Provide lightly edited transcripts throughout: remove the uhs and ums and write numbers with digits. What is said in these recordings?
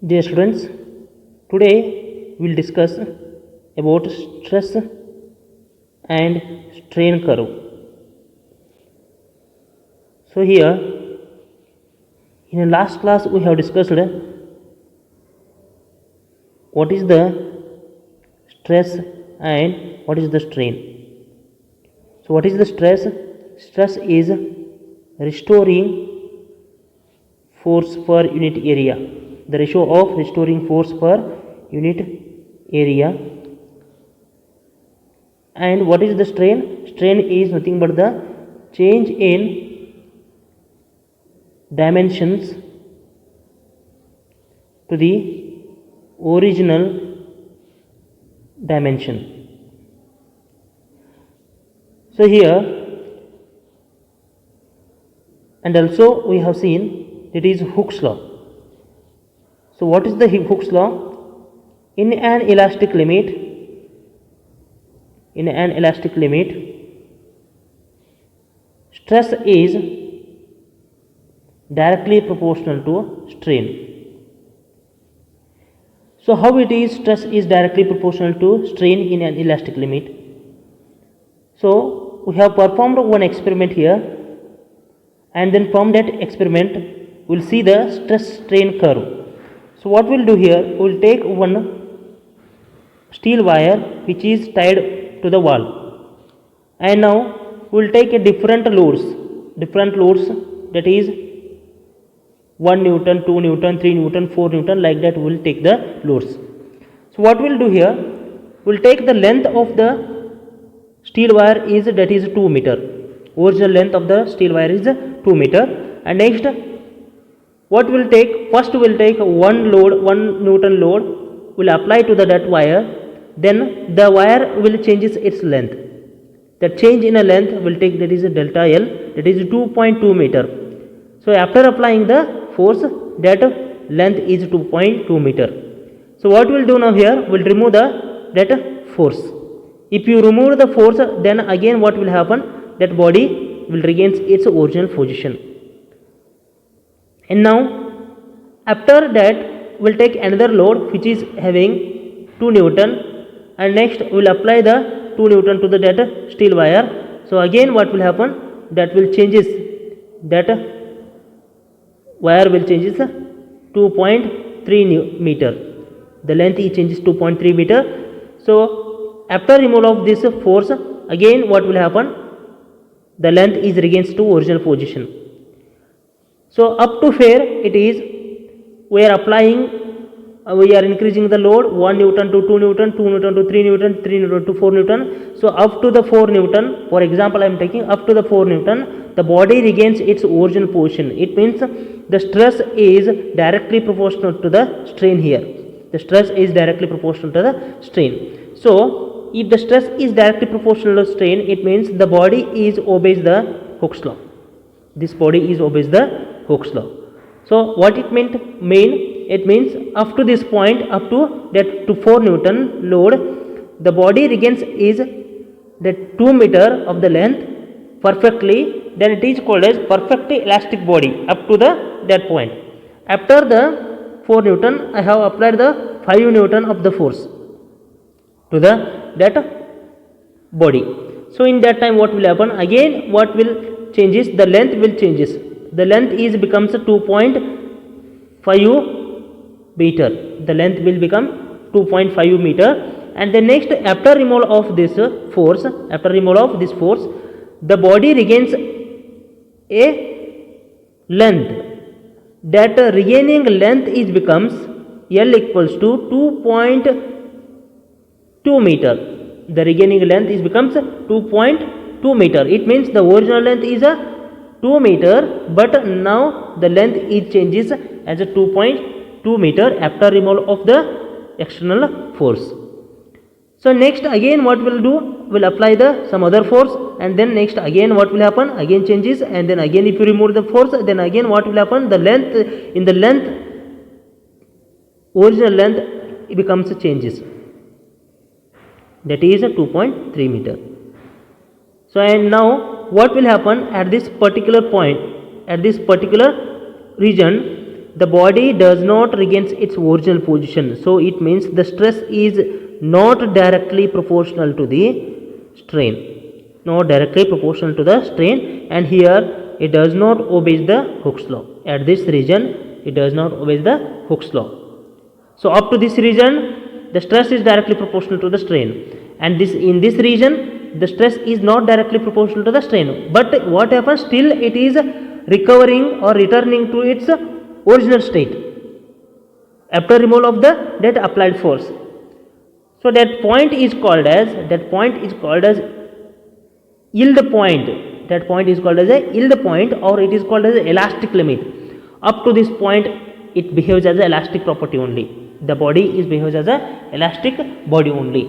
Dear students, today we will discuss about stress and strain curve. So here in the last class we have discussed what is the stress and what is the strain. So what is the stress? Stress is restoring force per unit area, the ratio of restoring force per unit area. And what is the strain? Strain is nothing but the change in dimensions to the original dimension. So here, and also we have seen it is Hooke's law. So what is the Hooke's law? In an elastic limit, stress is directly proportional to strain. So how it is stress is directly proportional to strain in an elastic limit? So we have performed one experiment here, and then from that experiment we will see the stress strain curve. So what we will do here, we will take one steel wire which is tied to the wall, and now we will take a different loads, that is 1 Newton, 2 Newton, 3 Newton, 4 Newton, like that we will take the loads. So what we will do here, we will take the length of the steel wire is, that is 2 meter. Original length of the steel wire is 2 meter. And next what we will take, first we will take 1 Newton load, will apply to that wire, then the wire will changes its length. The change in a length will take, that is a delta L, that is 2.2 meter. So after applying the force, that length is 2.2 meter. So what we will do now here, we will remove that force. If you remove the force, then again what will happen, that body will regain its original position. And now after that we will take another load which is having 2 Newton, and next we will apply the 2 Newton to that steel wire. So again what will happen, that will changes, that wire will changes 2.3 meter. The length is changes 2.3 meter. So after removal of this force, again what will happen, the length is regains to original position. So up to here it is, we are applying, we are increasing the load 1 Newton to 2 Newton, 2 Newton to 3 Newton, 3 Newton to 4 Newton. So up to the 4 Newton, for example I am taking up to the 4 Newton, the body regains its original position. It means the stress is directly proportional to the strain here. The stress is directly proportional to the strain. So if the stress is directly proportional to strain, it means the body is obeys the Hooke's law. This body is obeys the Hooke's law. So what it mean? It means up to this point, up to that to 4 Newton load, the body regains is that 2 meter of the length perfectly, then it is called as perfectly elastic body up to that point. After the 4 Newton, I have applied the 5 Newton of the force to that body. So in that time what will happen, again what will changes, the length will changes. The length is becomes 2.5 meter. The length will become 2.5 meter. And the next, after removal of this force, the body regains a length. That regaining length is becomes L equals to 2.2 meter. The regaining length is becomes 2.2 meter. It means the original length is a 2 meter, but now the length is changes as a 2.2 meter after removal of the external force. So next again what we'll do, we'll apply the some other force, and then next again what will happen, again changes, and then again if you remove the force, then again what will happen, the length, in the length, original length, it becomes changes, that is a 2.3 meter. So and now what will happen at this particular point, at this particular region, the body does not regains its original position. So it means the stress is not directly proportional to the strain, not directly proportional to the strain, and here it does not obey the Hooke's law. At this region it does not obey the Hooke's law. So up to this region the stress is directly proportional to the strain, and this in this region the stress is not directly proportional to the strain, but what happens, still it is recovering or returning to its original state after removal of that applied force. So that point is called as yield point. That point is called as a yield point, or it is called as elastic limit. Up to this point it behaves as an elastic property only. The body is behaves as a elastic body only.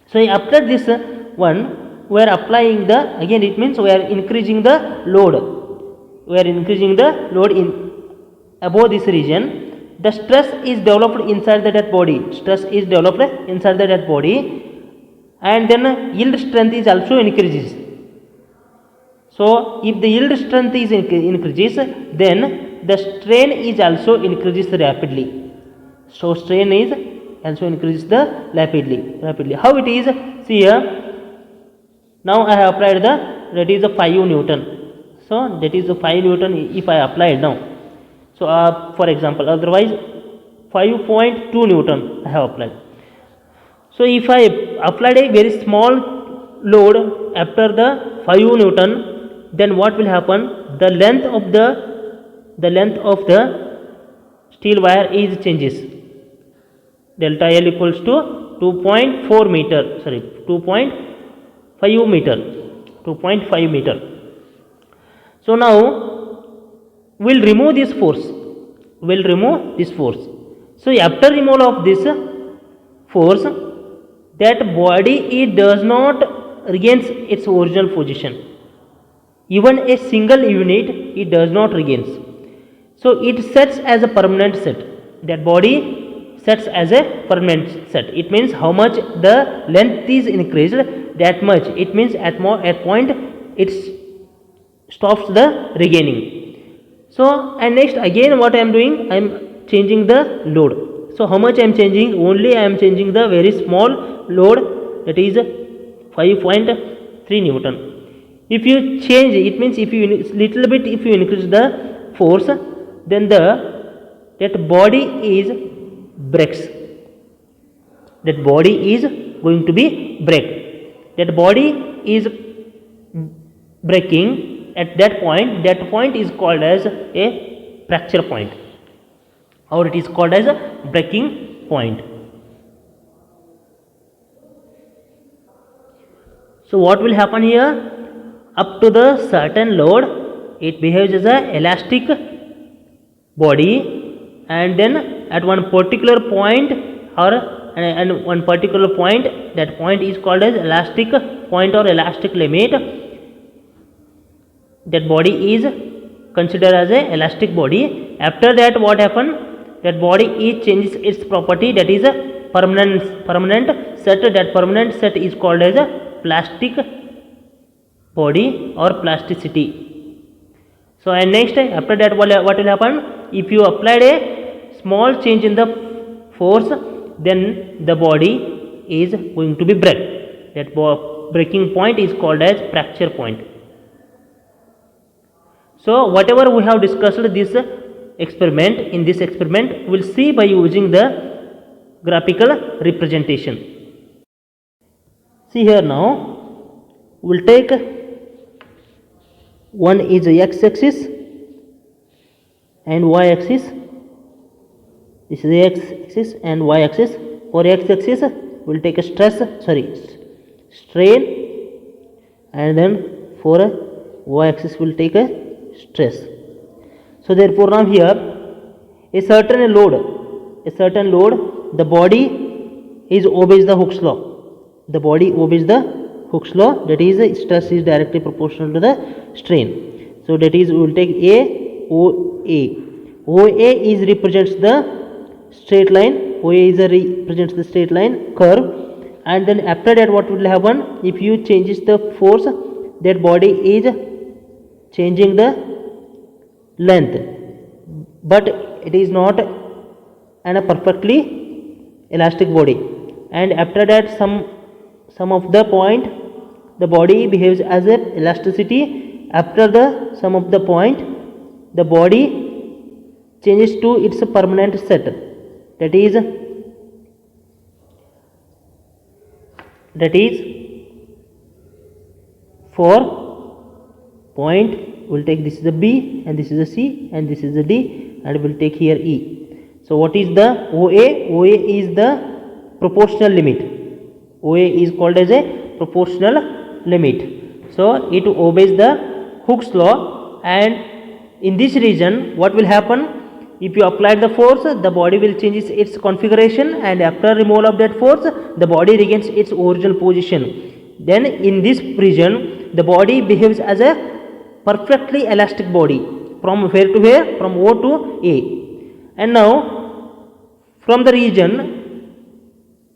So after this one we are applying the, again it means we are increasing the load. We are increasing the load in above this region. The stress is developed inside the dead body. Stress is developed inside the dead body, and then yield strength is also increases. So if the yield strength is increases, then the strain is also increases rapidly. So strain is also increases the rapidly. How it is? See here. Now I have applied that is a 5 Newton. So that is a 5 Newton if I apply it now. So for example, otherwise 5.2 Newton I have applied. So if I applied a very small load after the 5 Newton, then what will happen? The length of the steel wire is changes. Delta L equals to 2.4 meter, sorry 2.5 meter, 2.5 meter. So now we'll remove this force. So after removal of this force, that body it does not regains its original position. Even a single unit it does not regains. So it sets as a permanent set. That body sets as a permanent set. It means how much the length is increased, that much. It means at point it stops the regaining. So and next again what I am doing, I am changing the load. So how much I am changing? Only I am changing the very small load, that is 5.3 Newton. If you change, it means if you little bit if you increase the force, then that body is breaks. That body is going to be break. That body is breaking. At that point is called as a fracture point, or it is called as a breaking point. So what will happen here? Up to the certain load it behaves as a elastic body, and then at one particular point and one particular point, that point is called as elastic point or elastic limit. That body is considered as a elastic body. After that what happen? That body is changes its property, that is a permanent set. That permanent set is called as a plastic body or plasticity. So and next after that what will happen? If you applied a small change in the force, then the body is going to be break. That breaking point is called as fracture point. So whatever we have discussed this experiment, in this experiment we will see by using the graphical representation. See here now, we will take one is the x axis and y axis. This is the x axis and y axis. For x axis we will take a strain, and then for y axis we will take a stress. So therefore now here a certain load, the body is obeys the Hooke's law. The body obeys the Hooke's law, that is stress is directly proportional to the strain. So that is we will take OA is represents the straight line. OA is represents the straight line curve, and then after that what will happen? If you changes the force, that body is changing the length. but it is not a perfectly elastic body. And after that, some of the point the body behaves as a elasticity. After the some of the point, the body changes to its permanent set. That is for point, we'll take this is a B and this is a C and this is a D, and we'll take here E. So what is the OA? OA is the proportional limit. OA is called as a proportional limit. So it obeys the Hooke's law, and in this region what will happen? If you apply the force, the body will change its configuration, and after removal of that force, the body regains its original position. Then in this region, the body behaves as a perfectly elastic body. From where to where? From O to A. And now from the region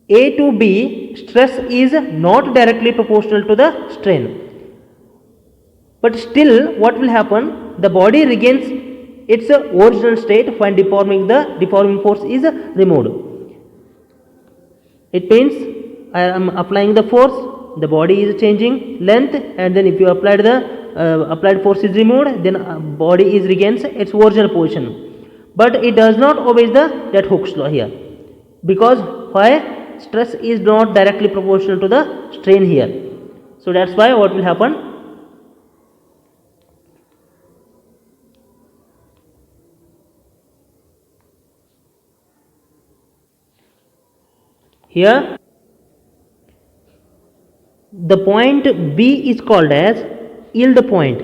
A to B, stress is not directly proportional to the strain. But still, what will happen? The body regains its original state when deforming force is removed. It means I am applying the force, the body is changing length, and then if you apply the applied force is removed, then body is regains its original position. But it does not obey that Hooke's law here, because why? Stress is not directly proportional to the strain here. So that's why what will happen? Here the point B is called as yield point.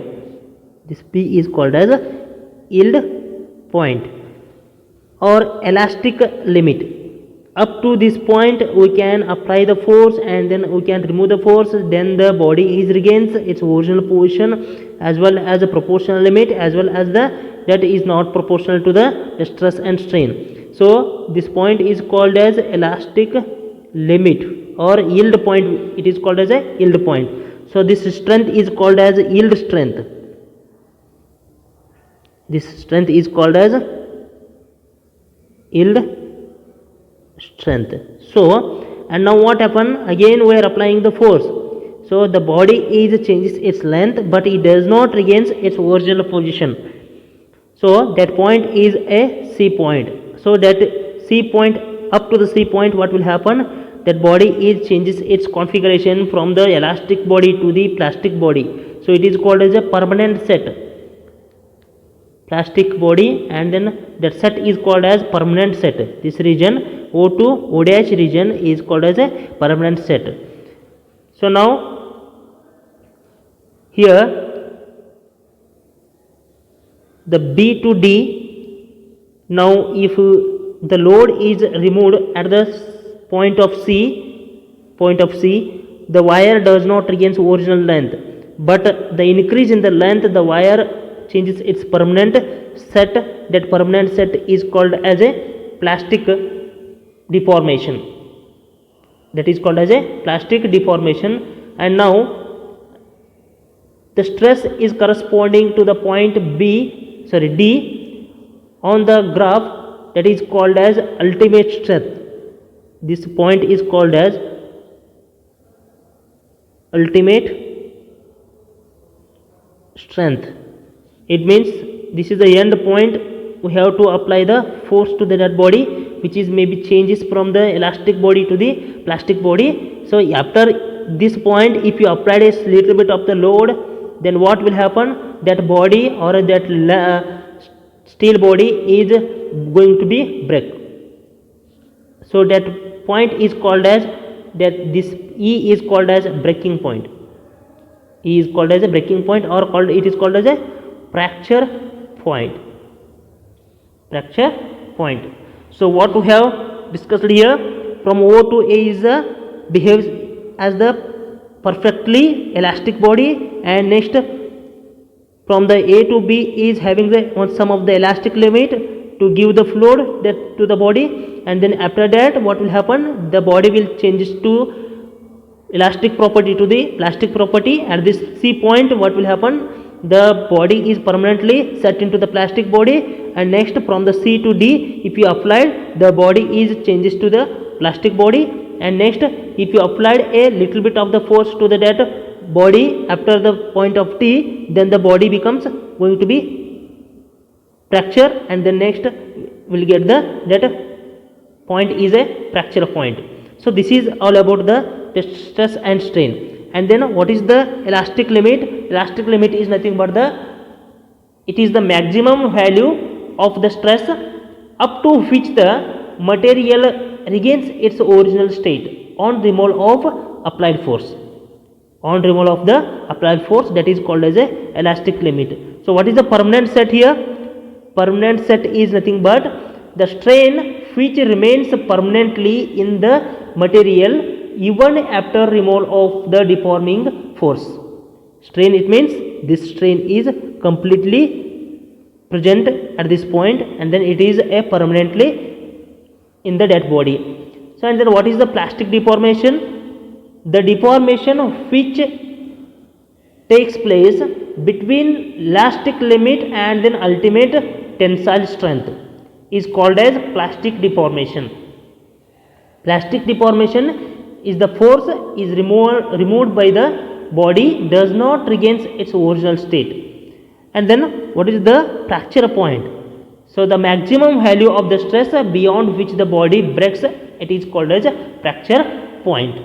This B is called as a yield point or elastic limit. Up to this point we can apply the force, and then we can remove the force, then the body is regains its original position, as well as a proportional limit, as well as that is not proportional to the stress and strain. So this point is called as elastic limit or yield point. It is called as a yield point. So this strength is called as yield strength. This strength is called as yield strength. So, and now what happen? Again we are applying the force. So the body is changes its length, but it does not regains its original position. So that point is a C point. So that C point, up to the C point, what will happen? That body is changes its configuration from the elastic body to the plastic body. So it is called as a permanent set. Plastic body, and then that set is called as permanent set. This region O to O dash region is called as a permanent set. So now here the B to D, now if the load is removed at the point of C, the wire does not regain original length, but the increase in the length, the wire changes its permanent set. That permanent set is called as a plastic deformation. That is called as a plastic deformation. And now the stress is corresponding to the point D on the graph, that is called as ultimate strength. This point is called as ultimate strength. It means this is the end point. We have to apply the force to the dead body, which is maybe changes from the elastic body to the plastic body. So after this point, if you apply a little bit of the load, then what will happen? That body or that steel body is going to be break. So that point is called as that. This E is called as breaking point. E is called as a breaking point, or it is called as a fracture point. Fracture point. So what we have discussed here, from O to A is behaves as the perfectly elastic body, and next from the A to B is having the some of the elastic limit to give the fluid that to the body, and then after that what will happen? The body will change to elastic property to the plastic property. At this C point, what will happen? the body is permanently set into the plastic body, and next from the C to D, if you applied, the body is changes to the plastic body, and next if you applied a little bit of the force to the that body after the point of T, then the body becomes going to be fracture, and then next will get the that point is a fracture point. So this is all about the stress and strain. And then what is the elastic limit? Elastic limit is nothing but it is the maximum value of the stress up to which the material regains its original state on removal of applied force. On removal of the applied force, that is called as a elastic limit. So what is the permanent set here? Permanent set is nothing but the strain which remains permanently in the material even after removal of the deforming force. Strain, it means this strain is completely present at this point, and then it is a permanently in the dead body. So and then what is the plastic deformation? The deformation which takes place between elastic limit and then ultimate tensile strength is called as plastic deformation. Plastic deformation is the force is removed by the body, does not regains its original state. And then what is the fracture point? So the maximum value of the stress beyond which the body breaks, it is called as a fracture point.